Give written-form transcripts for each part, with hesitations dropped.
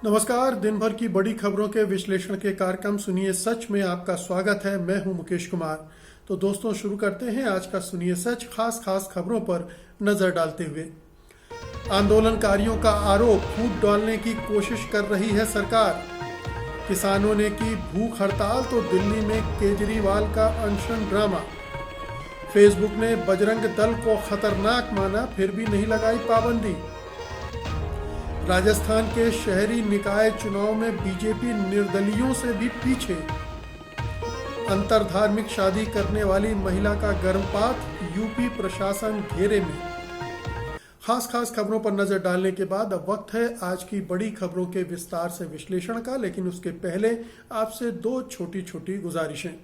नमस्कार। दिन भर की बड़ी खबरों के विश्लेषण के कार्यक्रम सुनिए सच में आपका स्वागत है। मैं हूं मुकेश कुमार। तो दोस्तों शुरू करते हैं आज का सुनिए सच। खास खबरों पर नजर डालते हुए आंदोलनकारियों का आरोप, फूट डालने की कोशिश कर रही है सरकार। किसानों ने की भूख हड़ताल तो दिल्ली में केजरीवाल का अनशन ड्रामा। फेसबुक ने बजरंग दल को खतरनाक माना, फिर भी नहीं लगाई पाबंदी। राजस्थान के शहरी निकाय चुनाव में बीजेपी निर्दलीयों से भी पीछे। अंतरधार्मिक शादी करने वाली महिला का गर्भपात, यूपी प्रशासन घेरे में। खास खबरों पर नजर डालने के बाद अब वक्त है आज की बड़ी खबरों के विस्तार से विश्लेषण का। लेकिन उसके पहले आपसे दो छोटी गुजारिशें।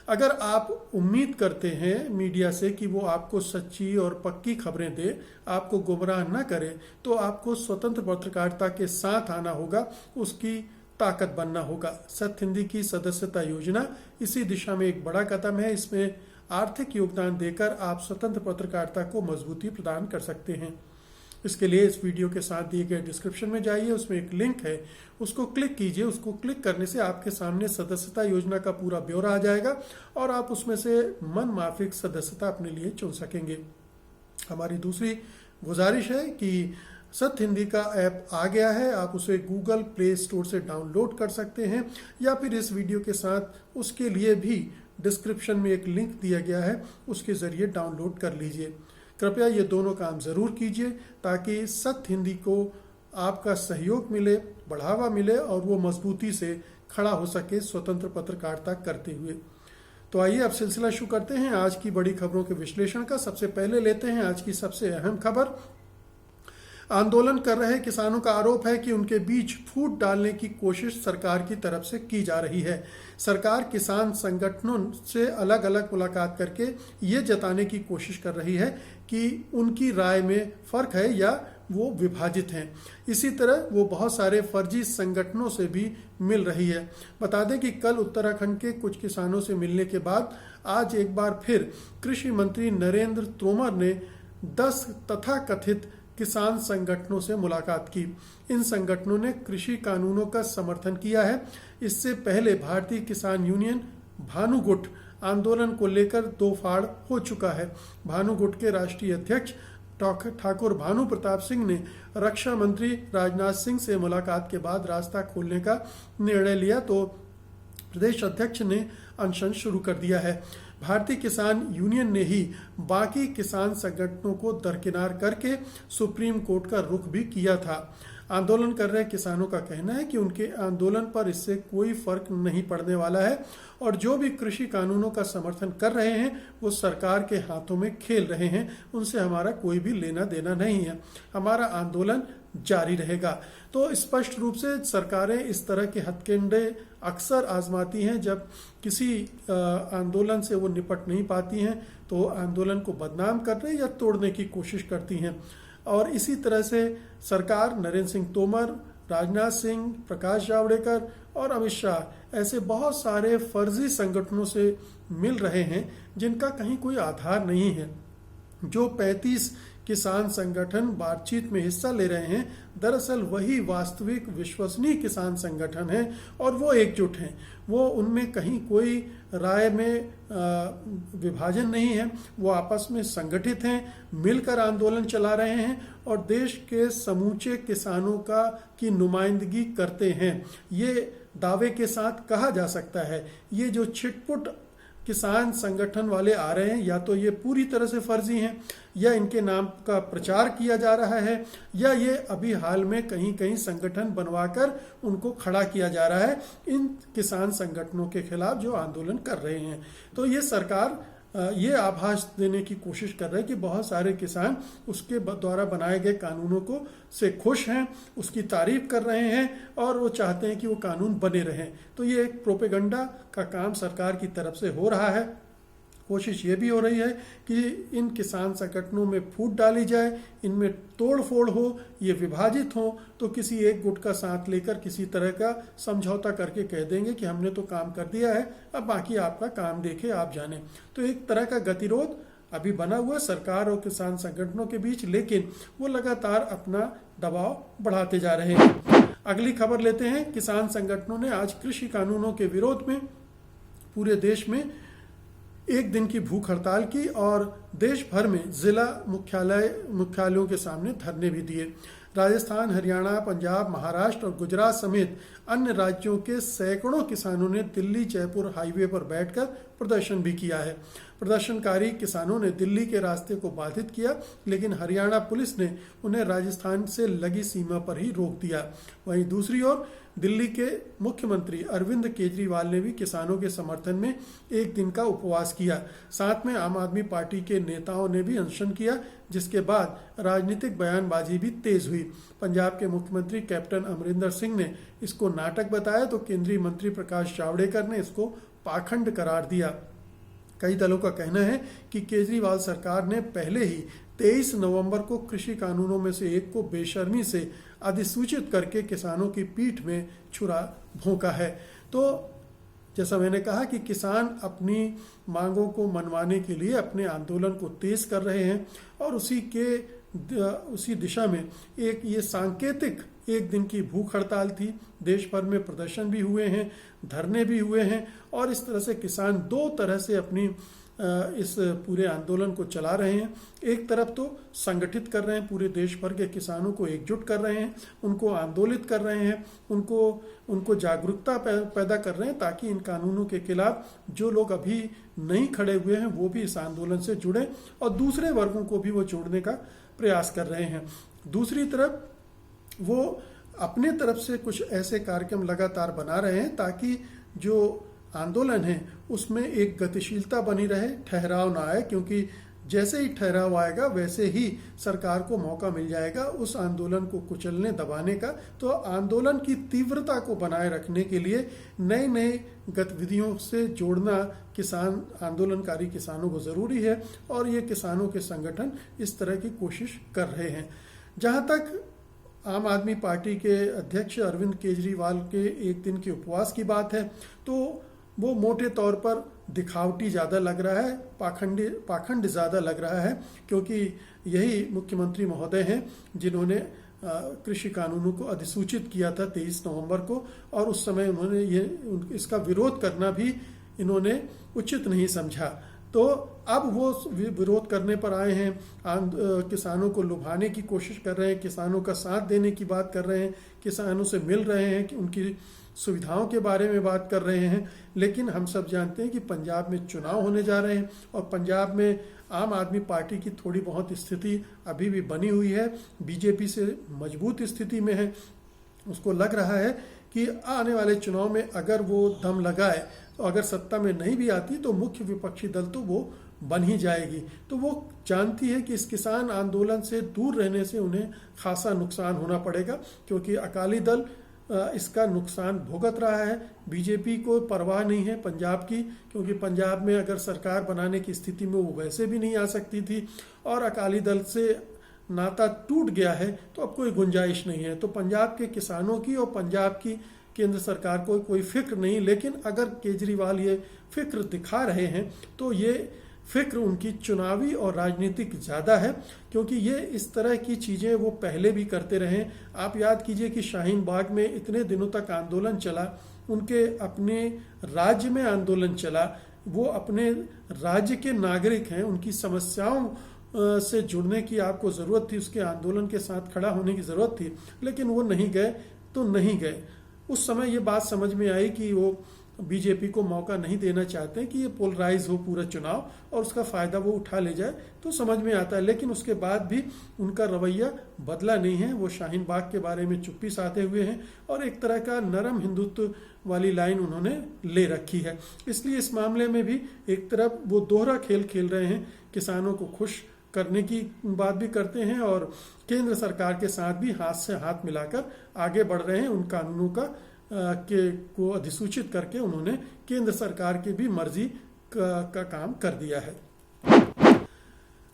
अगर आप उम्मीद करते हैं मीडिया से कि वो आपको सच्ची और पक्की खबरें दे, आपको गुमराह न करे, तो आपको स्वतंत्र पत्रकारिता के साथ आना होगा, उसकी ताकत बनना होगा। सत्य हिंदी की सदस्यता योजना इसी दिशा में एक बड़ा कदम है। इसमें आर्थिक योगदान देकर आप स्वतंत्र पत्रकारिता को मजबूती प्रदान कर सकते हैं। इसके लिए इस वीडियो के साथ दिए गए डिस्क्रिप्शन में जाइए, उसमें एक लिंक है, उसको क्लिक कीजिए। उसको क्लिक करने से आपके सामने सदस्यता योजना का पूरा ब्यौरा आ जाएगा और आप उसमें से मन माफिक सदस्यता अपने लिए चुन सकेंगे। हमारी दूसरी गुजारिश है कि सत्य हिंदी का ऐप आ गया है, आप उसे गूगल प्ले स्टोर से डाउनलोड कर सकते हैं या फिर इस वीडियो के साथ उसके लिए भी डिस्क्रिप्शन में एक लिंक दिया गया है, उसके जरिए डाउनलोड कर लीजिए। कृपया ये दोनों काम जरूर कीजिए ताकि सत्य हिंदी को आपका सहयोग मिले, बढ़ावा मिले और वो मजबूती से खड़ा हो सके स्वतंत्र पत्रकारिता करते हुए। तो आइए अब सिलसिला शुरू करते हैं आज की बड़ी खबरों के विश्लेषण का। सबसे पहले लेते हैं आज की सबसे अहम खबर। आंदोलन कर रहे किसानों का आरोप है कि उनके बीच फूट डालने की कोशिश सरकार की तरफ से की जा रही है। सरकार किसान संगठनों से अलग अलग मुलाकात करके ये जताने की कोशिश कर रही है कि उनकी राय में फर्क है या वो विभाजित हैं। इसी तरह वो बहुत सारे फर्जी संगठनों से भी मिल रही है। बता दें कि कल उत्तराखंड के कुछ किसानों से मिलने के बाद आज एक बार फिर कृषि मंत्री नरेंद्र तोमर ने 10 तथाकथित किसान संगठनों से मुलाकात की। इन संगठनों ने कृषि कानूनों का समर्थन किया है। इससे पहले भारतीय किसान यूनियन भानुगुट आंदोलन को लेकर दो फाड़ हो चुका है। भानुगुट के राष्ट्रीय अध्यक्ष ठाकुर भानु प्रताप सिंह ने रक्षा मंत्री राजनाथ सिंह से मुलाकात के बाद रास्ता खोलने का निर्णय लिया तो प्रदेश अध्यक्ष ने अनशन शुरू कर दिया है। भारतीय किसान यूनियन ने ही बाकी किसान संगठनों को दरकिनार करके सुप्रीम कोर्ट का रुख भी किया था। आंदोलन कर रहे किसानों का कहना है कि उनके आंदोलन पर इससे कोई फर्क नहीं पड़ने वाला है और जो भी कृषि कानूनों का समर्थन कर रहे हैं वो सरकार के हाथों में खेल रहे हैं, उनसे हमारा कोई भी लेना देना नहीं है, हमारा आंदोलन जारी रहेगा। तो स्पष्ट रूप से सरकारें इस तरह के हथकंडे अक्सर आजमाती हैं। जब किसी आंदोलन से वो निपट नहीं पाती हैं तो आंदोलन को बदनाम करने या तोड़ने की कोशिश करती हैं। और इसी तरह से सरकार नरेंद्र सिंह तोमर, राजनाथ सिंह, प्रकाश जावड़ेकर और अमित शाह ऐसे बहुत सारे फर्जी संगठनों से मिल रहे हैं जिनका कहीं कोई आधार नहीं है। जो 35 किसान संगठन बातचीत में हिस्सा ले रहे हैं दरअसल वही वास्तविक विश्वसनीय किसान संगठन हैं और वो एकजुट हैं। वो उनमें कहीं कोई राय में विभाजन नहीं है, वो आपस में संगठित हैं, मिलकर आंदोलन चला रहे हैं और देश के समूचे किसानों की नुमाइंदगी करते हैं। ये दावे के साथ कहा जा सकता है ये जो छिटपुट किसान संगठन वाले आ रहे हैं या तो ये पूरी तरह से फर्जी हैं या इनके नाम का प्रचार किया जा रहा है या ये अभी हाल में कहीं संगठन बनवाकर उनको खड़ा किया जा रहा है इन किसान संगठनों के खिलाफ जो आंदोलन कर रहे हैं। तो ये सरकार ये आभास देने की कोशिश कर रहे हैं कि बहुत सारे किसान उसके द्वारा बनाए गए कानूनों को से खुश हैं, उसकी तारीफ कर रहे हैं और वो चाहते हैं कि वो कानून बने रहें। तो ये एक प्रोपेगेंडा का काम सरकार की तरफ से हो रहा है। कोशिश ये भी हो रही है कि इन किसान संगठनों में फूट डाली जाए, इनमें तोड़ फोड़ हो, ये विभाजित हो तो किसी एक गुट का साथ लेकर किसी तरह का समझौता करके कह देंगे कि हमने तो काम कर दिया है, अब बाकी आपका काम देखे आप जाने। तो एक तरह का गतिरोध अभी बना हुआ सरकार और किसान संगठनों के बीच, लेकिन वो लगातार अपना दबाव बढ़ाते जा रहे हैं। अगली खबर लेते हैं। किसान संगठनों ने आज कृषि कानूनों के विरोध में पूरे देश में एक दिन की भूख हड़ताल की और देश भर में जिला मुख्यालयों के सामने धरने भी दिए। राजस्थान, हरियाणा, पंजाब, महाराष्ट्र और गुजरात समेत अन्य राज्यों के सैकड़ों किसानों ने दिल्ली जयपुर हाईवे पर बैठकर प्रदर्शन भी किया है। प्रदर्शनकारी किसानों ने दिल्ली के रास्ते को बाधित किया, लेकिन हरियाणा पुलिस ने उन्हें राजस्थान से लगी सीमा पर ही रोक दिया। वहीं दूसरी ओर दिल्ली के मुख्यमंत्री अरविंद केजरीवाल ने भी किसानों के समर्थन में एक दिन का उपवास किया। साथ में आम आदमी पार्टी के नेताओं ने भी अनशन किया, जिसके बाद राजनीतिक बयानबाजी भी तेज हुई। पंजाब के मुख्यमंत्री कैप्टन अमरिंदर सिंह ने इसको नाटक बताया तो केंद्रीय मंत्री प्रकाश जावड़ेकर ने इसको पाखंड करार दिया। कई दलों का कहना है कि केजरीवाल सरकार ने पहले ही 23 नवंबर को कृषि कानूनों में से एक को बेशर्मी से अधिसूचित करके किसानों की पीठ में छुरा भोंका है। तो जैसा मैंने कहा कि किसान अपनी मांगों को मनवाने के लिए अपने आंदोलन को तेज कर रहे हैं और उसी दिशा में एक ये सांकेतिक एक दिन की भूख हड़ताल थी। देश भर में प्रदर्शन भी हुए हैं, धरने भी हुए हैं और इस तरह से किसान दो तरह से अपनी इस पूरे आंदोलन को चला रहे हैं। एक तरफ तो संगठित कर रहे हैं, पूरे देश भर के किसानों को एकजुट कर रहे हैं, उनको आंदोलित कर रहे हैं, उनको जागरूकता पैदा कर रहे हैं ताकि इन कानूनों के खिलाफ जो लोग अभी नहीं खड़े हुए हैं वो भी इस आंदोलन से जुड़ें और दूसरे वर्गों को भी वो जोड़ने का प्रयास कर रहे हैं। दूसरी तरफ वो अपने तरफ से कुछ ऐसे कार्यक्रम लगातार बना रहे हैं ताकि जो आंदोलन है उसमें एक गतिशीलता बनी रहे, ठहराव ना आए, क्योंकि जैसे ही ठहराव आएगा वैसे ही सरकार को मौका मिल जाएगा उस आंदोलन को कुचलने दबाने का। तो आंदोलन की तीव्रता को बनाए रखने के लिए नए नए गतिविधियों से जोड़ना किसान आंदोलनकारी किसानों को ज़रूरी है और ये किसानों के संगठन इस तरह की कोशिश कर रहे हैं। जहाँ तक आम आदमी पार्टी के अध्यक्ष अरविंद केजरीवाल के एक दिन के उपवास की बात है तो वो मोटे तौर पर दिखावटी ज़्यादा लग रहा है, पाखंड ज़्यादा लग रहा है, क्योंकि यही मुख्यमंत्री महोदय हैं जिन्होंने कृषि कानूनों को अधिसूचित किया था 23 नवंबर को और उस समय उन्होंने इसका विरोध करना भी इन्होंने उचित नहीं समझा। तो अब वो विरोध करने पर आए हैं, किसानों को लुभाने की कोशिश कर रहे हैं, किसानों का साथ देने की बात कर रहे हैं, किसानों से मिल रहे हैं, कि उनकी सुविधाओं के बारे में बात कर रहे हैं। लेकिन हम सब जानते हैं कि पंजाब में चुनाव होने जा रहे हैं और पंजाब में आम आदमी पार्टी की थोड़ी बहुत स्थिति अभी भी बनी हुई है, बीजेपी से मजबूत स्थिति में है। उसको लग रहा है कि आने वाले चुनाव में अगर वो दम लगाए तो अगर सत्ता में नहीं भी आती तो मुख्य विपक्षी दल तो वो बन ही जाएगी। तो वो जानती है कि इस किसान आंदोलन से दूर रहने से उन्हें खासा नुकसान होना पड़ेगा, क्योंकि अकाली दल इसका नुकसान भुगत रहा है। बीजेपी को परवाह नहीं है पंजाब की, क्योंकि पंजाब में अगर सरकार बनाने की स्थिति में वो वैसे भी नहीं आ सकती थी और अकाली दल से नाता टूट गया है तो अब कोई गुंजाइश नहीं है। तो पंजाब के किसानों की और पंजाब की केंद्र सरकार को कोई फिक्र नहीं। लेकिन अगर केजरीवाल ये फिक्र दिखा रहे हैं तो ये फिक्र उनकी चुनावी और राजनीतिक ज़्यादा है, क्योंकि ये इस तरह की चीज़ें वो पहले भी करते रहे। आप याद कीजिए कि शाहीन बाग में इतने दिनों तक आंदोलन चला, उनके अपने राज्य में आंदोलन चला, वो अपने राज्य के नागरिक हैं, उनकी समस्याओं से जुड़ने की आपको ज़रूरत थी, उसके आंदोलन के साथ खड़ा होने की ज़रूरत थी, लेकिन वो नहीं गए तो नहीं गए। उस समय ये बात समझ में आई कि वो बीजेपी को मौका नहीं देना चाहते हैं कि ये पोलराइज हो पूरा चुनाव और उसका फ़ायदा वो उठा ले जाए, तो समझ में आता है। लेकिन उसके बाद भी उनका रवैया बदला नहीं है, वो शाहीन बाग के बारे में चुप्पी साधे हुए हैं और एक तरह का नरम हिंदुत्व वाली लाइन उन्होंने ले रखी है। इसलिए इस मामले में भी एक तरफ वो दोहरा खेल खेल रहे हैं, किसानों को खुश करने की बात भी करते हैं और केंद्र सरकार के साथ भी हाथ से हाथ मिलाकर आगे बढ़ रहे हैं। उन कानूनों को अधिसूचित करके उन्होंने केंद्र सरकार की भी मर्जी का काम कर दिया है।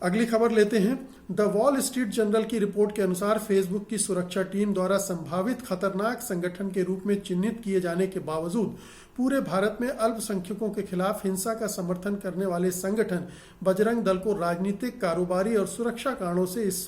अगली खबर लेते हैं। द वॉल स्ट्रीट जर्नल की रिपोर्ट के अनुसार फेसबुक की सुरक्षा टीम द्वारा संभावित खतरनाक संगठन के रूप में चिन्हित किए जाने के बावजूद पूरे भारत में अल्पसंख्यकों के खिलाफ हिंसा का समर्थन करने वाले संगठन बजरंग दल को राजनीतिक, कारोबारी और सुरक्षा कारणों से इस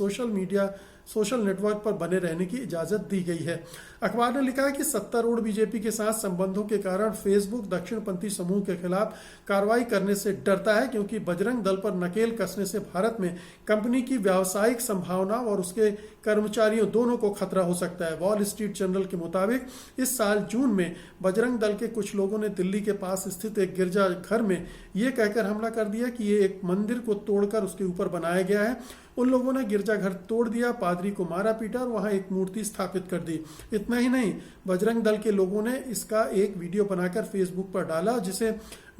सोशल नेटवर्क पर बने रहने की इजाजत दी गई है। अखबार ने लिखा है कि सत्तारूढ़ बीजेपी के साथ संबंधों के कारण फेसबुक दक्षिणपंथी समूह के खिलाफ कार्रवाई करने से डरता है, क्योंकि बजरंग दल पर नकेल कसने से भारत में कंपनी की व्यावसायिक संभावना और उसके कर्मचारियों दोनों को खतरा हो सकता है। वॉल स्ट्रीट जर्नल के मुताबिक इस साल जून में बजरंग दल के कुछ लोगों ने दिल्ली के पास स्थित एक गिरजाघर में यह कहकर हमला कर दिया कि ये एक मंदिर को तोड़कर उसके ऊपर बनाया गया है। उन लोगों ने गिरजाघर तोड़ दिया, पादरी को मारा पीटा और वहां एक मूर्ति स्थापित कर दी। इतना ही नहीं, बजरंग दल के लोगों ने इसका एक वीडियो बनाकर फेसबुक पर डाला, जिसे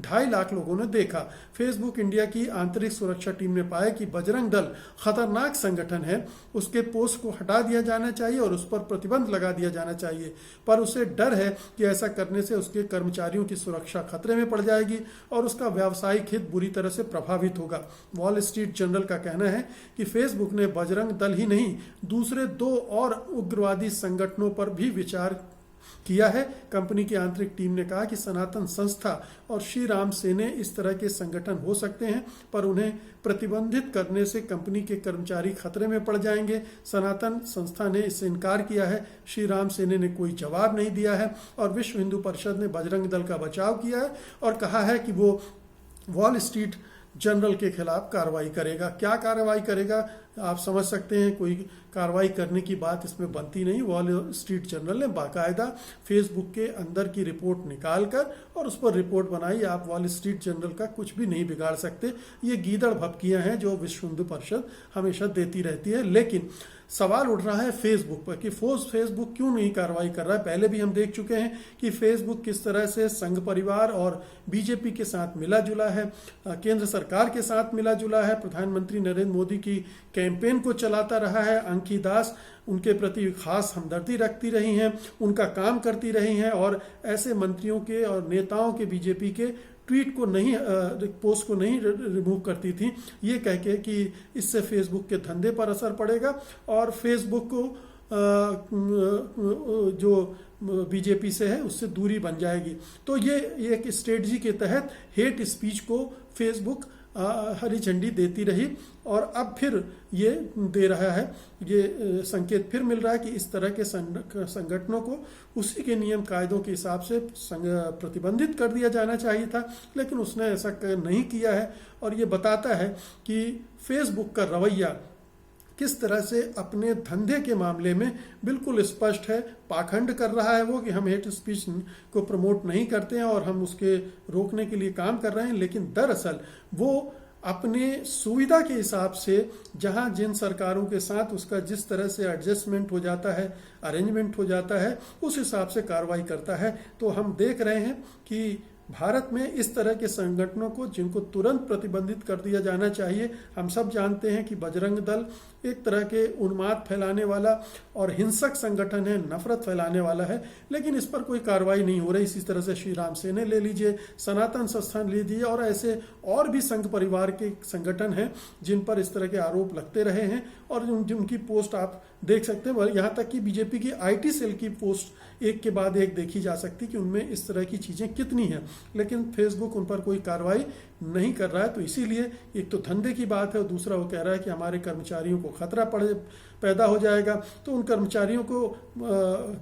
2.5 लाख लोगों ने देखा। फेसबुक इंडिया की आंतरिक सुरक्षा टीम ने पाया कि बजरंग दल खतरनाक संगठन है, उसके पोस्ट को हटा दिया जाना चाहिए और उस पर प्रतिबंध लगा दिया जाना चाहिए, पर उसे डर है कि ऐसा करने से उसके कर्मचारियों की सुरक्षा खतरे में पड़ जाएगी और उसका व्यावसायिक हित बुरी तरह से प्रभावित होगा। वॉल स्ट्रीट जर्नल का कहना है कि फेसबुक ने बजरंग दल ही नहीं, दूसरे 2 और उग्रवादी संगठनों पर भी विचार किया है। कंपनी की आंतरिक टीम ने कहा कि सनातन संस्था और श्री राम सेने इस तरह के संगठन हो सकते हैं, पर उन्हें प्रतिबंधित करने से कंपनी के कर्मचारी खतरे में पड़ जाएंगे। सनातन संस्था ने इससे इनकार किया है, श्री राम सेने ने कोई जवाब नहीं दिया है और विश्व हिंदू परिषद ने बजरंग दल का बचाव किया है और कहा है कि वो वॉल स्ट्रीट जर्नल के खिलाफ कार्रवाई करेगा। क्या कार्रवाई करेगा आप समझ सकते हैं, कोई कार्रवाई करने की बात इसमें बनती नहीं। वॉल स्ट्रीट जर्नल ने बाकायदा फेसबुक के अंदर की रिपोर्ट निकालकर और उस पर रिपोर्ट बनाई। आप वॉल स्ट्रीट जर्नल का कुछ भी नहीं बिगाड़ सकते। ये गीदड़ भपकियां हैं जो विश्व हिंदू परिषद हमेशा देती रहती है। लेकिन सवाल उठ रहा है फेसबुक पर कि फेसबुक क्यों नहीं कार्रवाई कर रहा है। पहले भी हम देख चुके हैं कि फेसबुक किस तरह से संघ परिवार और बीजेपी के साथ मिला जुला है, केंद्र सरकार के साथ मिला जुला है, प्रधानमंत्री नरेंद्र मोदी की कैंपेन को चलाता रहा है। अंकी दास उनके प्रति खास हमदर्दी रखती रही हैं, उनका काम करती रही हैं और ऐसे मंत्रियों के और नेताओं के बीजेपी के ट्वीट को नहीं, पोस्ट को नहीं रिमूव करती थी, ये कह के कि इससे फेसबुक के धंधे पर असर पड़ेगा और फेसबुक को जो बीजेपी से है उससे दूरी बन जाएगी। तो ये एक स्ट्रेटजी के तहत हेट स्पीच को फेसबुक हरी झंडी देती रही और अब फिर ये दे रहा है, ये संकेत फिर मिल रहा है कि इस तरह के संगठनों को उसी के नियम कायदों के हिसाब से प्रतिबंधित कर दिया जाना चाहिए था, लेकिन उसने ऐसा नहीं किया है। और ये बताता है कि फेसबुक का रवैया किस तरह से अपने धंधे के मामले में बिल्कुल स्पष्ट है। पाखंड कर रहा है वो कि हम हेट स्पीच को प्रमोट नहीं करते हैं और हम उसके रोकने के लिए काम कर रहे हैं, लेकिन दरअसल वो अपने सुविधा के हिसाब से जहां जिन सरकारों के साथ उसका जिस तरह से एडजस्टमेंट हो जाता है, अरेंजमेंट हो जाता है, उस हिसाब से कार्रवाई करता है। तो हम देख रहे हैं कि भारत में इस तरह के संगठनों को जिनको तुरंत प्रतिबंधित कर दिया जाना चाहिए। हम सब जानते हैं कि बजरंग दल एक तरह के उन्माद फैलाने वाला और हिंसक संगठन है, नफरत फैलाने वाला है, लेकिन इस पर कोई कार्रवाई नहीं हो रही। इसी तरह से श्री राम सेने ले लीजिए, सनातन संस्थान लीजिए और ऐसे और भी संघ परिवार के संगठन हैं जिन पर इस तरह के आरोप लगते रहे हैं और जिनकी पोस्ट आप देख सकते हैं। यहाँ तक कि बीजेपी की IT सेल की पोस्ट एक के बाद एक देखी जा सकती कि उनमें इस तरह की चीजें कितनी हैं, लेकिन फेसबुक उन पर कोई कार्रवाई नहीं कर रहा है। तो इसीलिए एक तो धंधे की बात है और दूसरा वो कह रहा है कि हमारे कर्मचारियों को खतरा पैदा हो जाएगा। तो उन कर्मचारियों को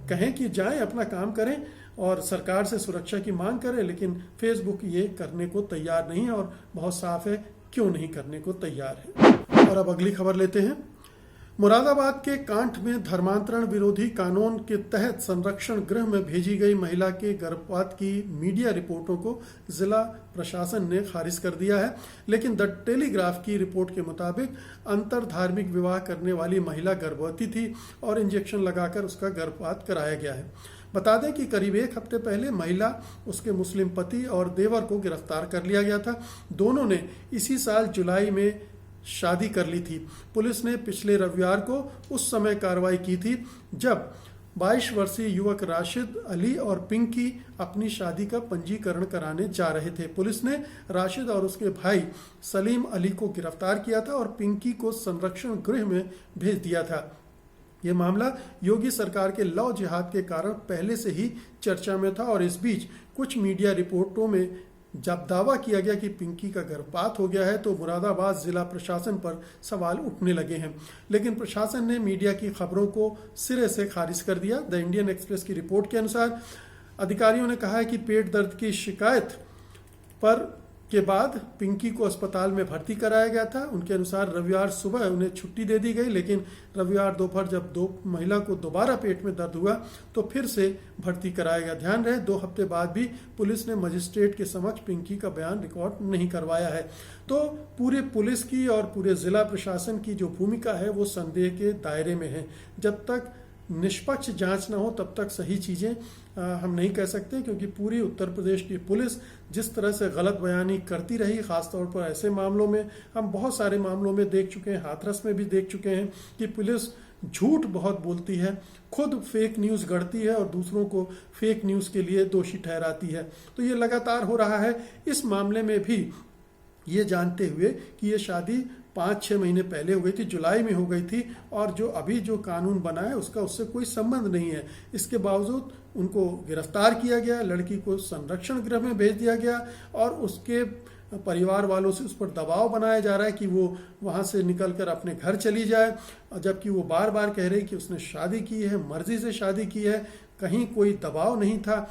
कहें कि जाएं, अपना काम करें और सरकार से सुरक्षा की मांग करें, लेकिन फेसबुक ये करने को तैयार नहीं है और बहुत साफ है क्यों नहीं करने को तैयार है। और अब अगली खबर लेते हैं। मुरादाबाद के कांठ में धर्मांतरण विरोधी कानून के तहत संरक्षण गृह में भेजी गई महिला के गर्भपात की मीडिया रिपोर्टों को जिला प्रशासन ने खारिज कर दिया है, लेकिन द टेलीग्राफ की रिपोर्ट के मुताबिक अंतर धार्मिक विवाह करने वाली महिला गर्भवती थी और इंजेक्शन लगाकर उसका गर्भपात कराया गया है। बता दें कि करीब 1 हफ्ते पहले महिला, उसके मुस्लिम पति और देवर को गिरफ्तार कर लिया गया था। दोनों ने इसी साल जुलाई में शादी कर ली थी। पुलिस ने पिछले रविवार को उस समय कार्रवाई की थी जब 22 वर्षीय युवक राशिद अली और पिंकी अपनी शादी का पंजीकरण कराने जा रहे थे। पुलिस ने राशिद और उसके भाई सलीम अली को गिरफ्तार किया था और पिंकी को संरक्षण गृह में भेज दिया था। ये मामला योगी सरकार के लव जिहाद के कारण पहले से ही चर्चा में था और इस बीच कुछ मीडिया रिपोर्टों में जब दावा किया गया कि पिंकी का गर्भपात हो गया है तो मुरादाबाद जिला प्रशासन पर सवाल उठने लगे हैं, लेकिन प्रशासन ने मीडिया की खबरों को सिरे से खारिज कर दिया। द इंडियन एक्सप्रेस की रिपोर्ट के अनुसार अधिकारियों ने कहा है कि पेट दर्द की शिकायत के बाद पिंकी को अस्पताल में भर्ती कराया गया था। उनके अनुसार रविवार सुबह उन्हें छुट्टी दे दी गई, लेकिन रविवार दोपहर जब महिला को दोबारा पेट में दर्द हुआ तो फिर से भर्ती कराया गया। ध्यान रहे 2 हफ्ते बाद भी पुलिस ने मजिस्ट्रेट के समक्ष पिंकी का बयान रिकॉर्ड नहीं करवाया है। तो पूरे पुलिस की और पूरे जिला प्रशासन की जो भूमिका है वो संदेह के दायरे में है। जब तक निष्पक्ष जांच न हो तब तक सही चीज़ें हम नहीं कह सकते, क्योंकि पूरी उत्तर प्रदेश की पुलिस जिस तरह से गलत बयानी करती रही, खासतौर पर ऐसे मामलों में हम बहुत सारे मामलों में देख चुके हैं, हाथरस में भी देख चुके हैं कि पुलिस झूठ बहुत बोलती है, खुद फेक न्यूज़ गढ़ती है और दूसरों को फेक न्यूज़ के लिए दोषी ठहराती है। तो ये लगातार हो रहा है। इस मामले में भी ये जानते हुए कि ये शादी 5-6 महीने पहले हो गई थी, जुलाई में हो गई थी, और जो अभी जो कानून बना है उसका उससे कोई संबंध नहीं है। इसके बावजूद उनको गिरफ्तार किया गया, लड़की को संरक्षण गृह में भेज दिया गया और उसके परिवार वालों से उस पर दबाव बनाया जा रहा है कि वो वहाँ से निकलकर अपने घर चली जाए, जबकि वो बार बार कह रही कि उसने शादी की है, मर्जी से शादी की है, कहीं कोई दबाव नहीं था।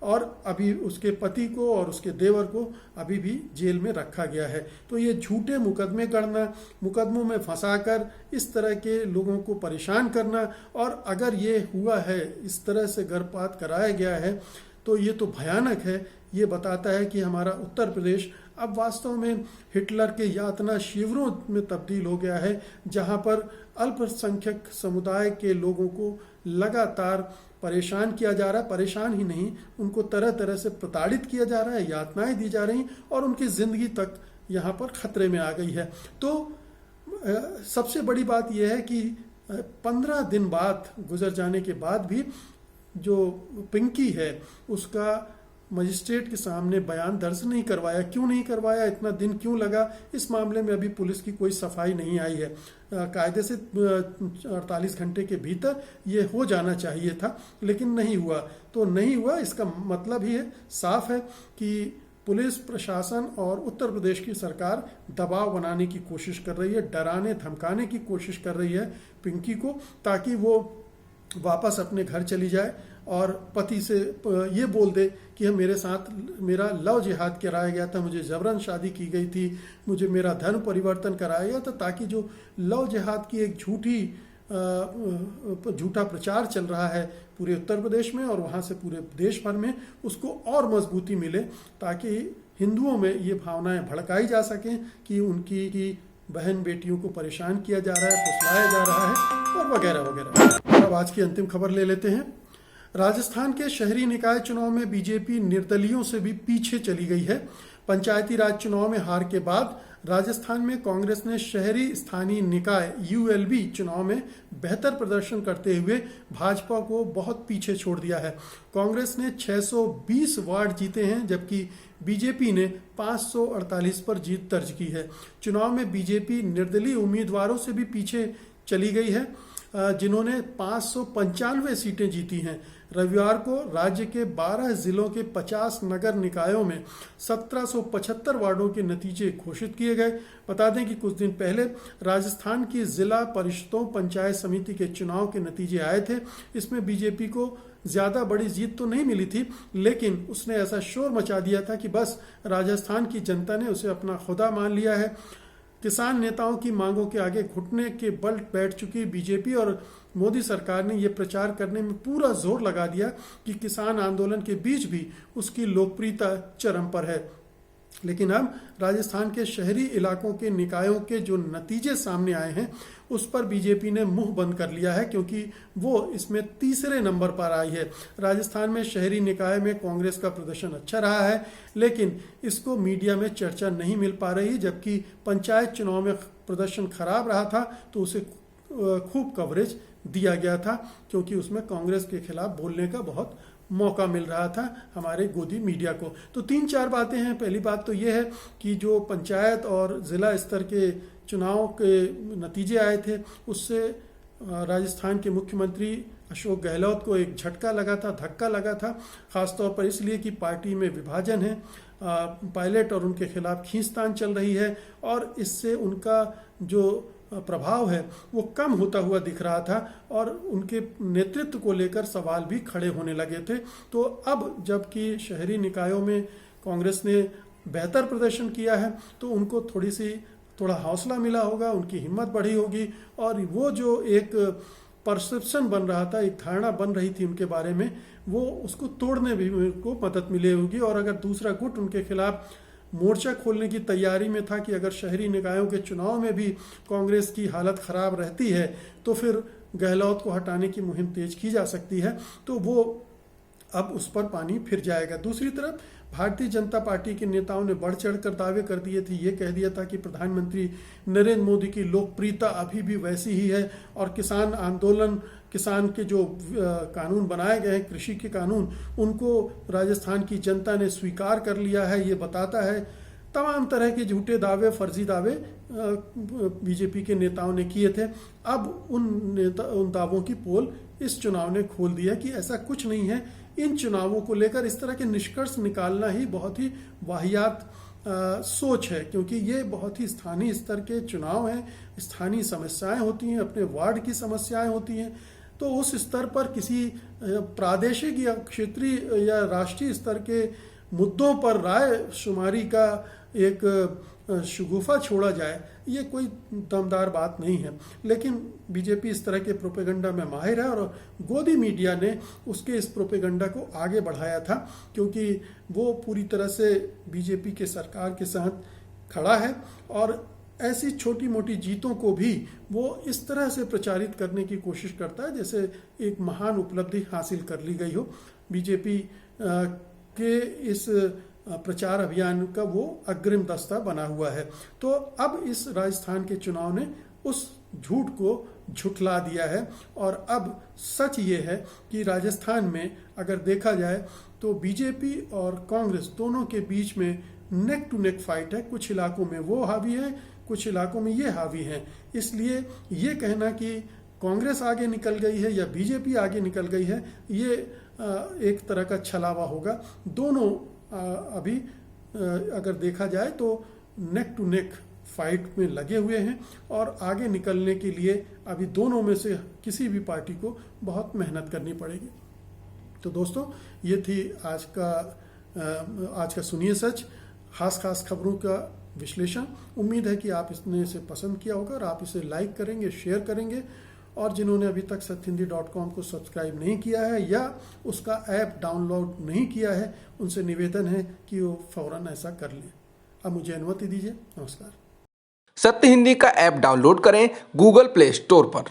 और अभी उसके पति को और उसके देवर को अभी भी जेल में रखा गया है। तो ये झूठे मुकदमे गढ़ना, मुकदमों में फंसाकर इस तरह के लोगों को परेशान करना, और अगर ये हुआ है, इस तरह से गर्भपात कराया गया है, तो ये तो भयानक है। ये बताता है कि हमारा उत्तर प्रदेश अब वास्तव में हिटलर के यातना शिविरों में तब्दील हो गया है, जहां पर अल्पसंख्यक समुदाय के लोगों को लगातार परेशान किया जा रहा है। परेशान ही नहीं, उनको तरह तरह से प्रताड़ित किया जा रहा है, यातनाएं दी जा रही और उनकी जिंदगी तक यहाँ पर खतरे में आ गई है। तो सबसे बड़ी बात यह है कि 15 दिन बाद गुजर जाने के बाद भी जो पिंकी है उसका मजिस्ट्रेट के सामने बयान दर्ज नहीं करवाया। क्यों नहीं करवाया, इतना दिन क्यों लगा, इस मामले में अभी पुलिस की कोई सफाई नहीं आई है। कायदे से 48 घंटे के भीतर ये हो जाना चाहिए था, लेकिन नहीं हुआ। तो नहीं हुआ, इसका मतलब ही है, साफ है कि पुलिस प्रशासन और उत्तर प्रदेश की सरकार दबाव बनाने की कोशिश कर रही है, डराने धमकाने की कोशिश कर रही है पिंकी को, ताकि वो वापस अपने घर चली जाए और पति से ये बोल दे कि मेरे साथ मेरा लव जिहाद कराया गया था, मुझे जबरन शादी की गई थी, मुझे मेरा धर्म परिवर्तन कराया गया था, ताकि जो लव जिहाद की एक झूठा प्रचार चल रहा है पूरे उत्तर प्रदेश में और वहाँ से पूरे देश भर में, उसको और मजबूती मिले, ताकि हिंदुओं में ये भावनाएं भड़काई जा सकें कि उनकी बहन बेटियों को परेशान किया जा रहा है, फुसलाया जा रहा है और वगैरह वगैरह। अब आज की अंतिम खबर ले लेते हैं। राजस्थान के शहरी निकाय चुनाव में बीजेपी निर्दलीयों से भी पीछे चली गई है। पंचायती राज चुनाव में हार के बाद राजस्थान में कांग्रेस ने शहरी स्थानीय निकाय यूएलबी चुनाव में बेहतर प्रदर्शन करते हुए भाजपा को बहुत पीछे छोड़ दिया है। कांग्रेस ने 620 वार्ड जीते हैं, जबकि बीजेपी ने 548 पर जीत दर्ज की है। चुनाव में बीजेपी निर्दलीय उम्मीदवारों से भी पीछे चली गई है, जिन्होंने 595 सीटें जीती हैं। रविवार को राज्य के 12 जिलों के 50 नगर निकायों में 1775 वार्डों के नतीजे घोषित किए गए। बता दें कि कुछ दिन पहले राजस्थान की जिला परिषदों पंचायत समिति के चुनाव के नतीजे आए थे। इसमें बीजेपी को ज़्यादा बड़ी जीत तो नहीं मिली थी, लेकिन उसने ऐसा शोर मचा दिया था कि बस राजस्थान की जनता ने उसे अपना खुदा मान लिया है। किसान नेताओं की मांगों के आगे घुटने के बल बैठ चुकी बीजेपी और मोदी सरकार ने यह प्रचार करने में पूरा जोर लगा दिया कि किसान आंदोलन के बीच भी उसकी लोकप्रियता चरम पर है। लेकिन अब राजस्थान के शहरी इलाकों के निकायों के जो नतीजे सामने आए हैं उस पर बीजेपी ने मुंह बंद कर लिया है, क्योंकि वो इसमें तीसरे नंबर पर आई है। राजस्थान में शहरी निकाय में कांग्रेस का प्रदर्शन अच्छा रहा है, लेकिन इसको मीडिया में चर्चा नहीं मिल पा रही। जबकि पंचायत चुनाव में प्रदर्शन खराब रहा था तो उसे खूब कवरेज दिया गया था, क्योंकि उसमें कांग्रेस के खिलाफ बोलने का बहुत मौका मिल रहा था हमारे गोदी मीडिया को। तो 3-4 बातें हैं। पहली बात तो ये है कि जो पंचायत और ज़िला स्तर के चुनाव के नतीजे आए थे उससे राजस्थान के मुख्यमंत्री अशोक गहलोत को एक झटका लगा था, धक्का लगा था, खासतौर पर इसलिए कि पार्टी में विभाजन है, पायलट और उनके खिलाफ खींचतान चल रही है और इससे उनका जो प्रभाव है वो कम होता हुआ दिख रहा था और उनके नेतृत्व को लेकर सवाल भी खड़े होने लगे थे। तो अब जबकि शहरी निकायों में कांग्रेस ने बेहतर प्रदर्शन किया है तो उनको थोड़ा हौसला मिला होगा, उनकी हिम्मत बढ़ी होगी और वो जो एक परसेप्शन बन रहा था, एक धारणा बन रही थी उनके बारे में, वो उसको तोड़ने भी को मदद मिली होगी। और अगर दूसरा गुट उनके खिलाफ मोर्चा खोलने की तैयारी में था कि अगर शहरी निकायों के चुनाव में भी कांग्रेस की हालत खराब रहती है तो फिर गहलोत को हटाने की मुहिम तेज की जा सकती है, तो वो अब उस पर पानी फिर जाएगा। दूसरी तरफ भारतीय जनता पार्टी के नेताओं ने बढ़ चढ़कर दावे कर दिए थे, ये कह दिया था कि प्रधानमंत्री नरेंद्र मोदी की लोकप्रियता अभी भी वैसी ही है और किसान आंदोलन, किसान के जो कानून बनाए गए हैं, कृषि के कानून, उनको राजस्थान की जनता ने स्वीकार कर लिया है। ये बताता है तमाम तरह के झूठे दावे, फर्जी दावे बीजेपी के नेताओं ने किए थे। अब उन दावों की पोल इस चुनाव ने खोल दिया कि ऐसा कुछ नहीं है। इन चुनावों को लेकर इस तरह के निष्कर्ष निकालना ही बहुत ही वाहियात सोच है, क्योंकि ये बहुत ही स्थानीय स्तर के चुनाव हैं, स्थानीय समस्याएं होती हैं, अपने वार्ड की समस्याएं होती हैं। तो उस स्तर पर किसी प्रादेशिक या क्षेत्रीय या राष्ट्रीय स्तर के मुद्दों पर राय शुमारी का एक शगुफा छोड़ा जाए, ये कोई दमदार बात नहीं है। लेकिन बीजेपी इस तरह के प्रोपेगेंडा में माहिर है और गोदी मीडिया ने उसके इस प्रोपेगेंडा को आगे बढ़ाया था, क्योंकि वो पूरी तरह से बीजेपी के सरकार के साथ खड़ा है और ऐसी छोटी मोटी जीतों को भी वो इस तरह से प्रचारित करने की कोशिश करता है जैसे एक महान उपलब्धि हासिल कर ली गई हो। बीजेपी के इस प्रचार अभियान का वो अग्रिम दस्ता बना हुआ है। तो अब इस राजस्थान के चुनाव ने उस झूठ को झुठला दिया है और अब सच ये है कि राजस्थान में अगर देखा जाए तो बीजेपी और कांग्रेस दोनों के बीच में नेक टू नेक फाइट है। कुछ इलाकों में वो हावी है, कुछ इलाकों में ये हावी है। इसलिए ये कहना कि कांग्रेस आगे निकल गई है या बीजेपी आगे निकल गई है, ये एक तरह का छलावा होगा। दोनों अभी अगर देखा जाए तो नेक टू नेक फाइट में लगे हुए हैं और आगे निकलने के लिए अभी दोनों में से किसी भी पार्टी को बहुत मेहनत करनी पड़ेगी। तो दोस्तों, ये थी आज का सुनिए सच, खास खबरों का विश्लेषण। उम्मीद है कि आप इसने इसे पसंद किया होगा और आप इसे लाइक करेंगे, शेयर करेंगे। और जिन्होंने अभी तक satyhindi.com को सब्सक्राइब नहीं किया है या उसका ऐप डाउनलोड नहीं किया है, उनसे निवेदन है कि वो फौरन ऐसा कर लें। अब मुझे अनुमति दीजिए। नमस्कार। सत्य हिंदी का ऐप डाउनलोड करें गूगल प्ले स्टोर पर।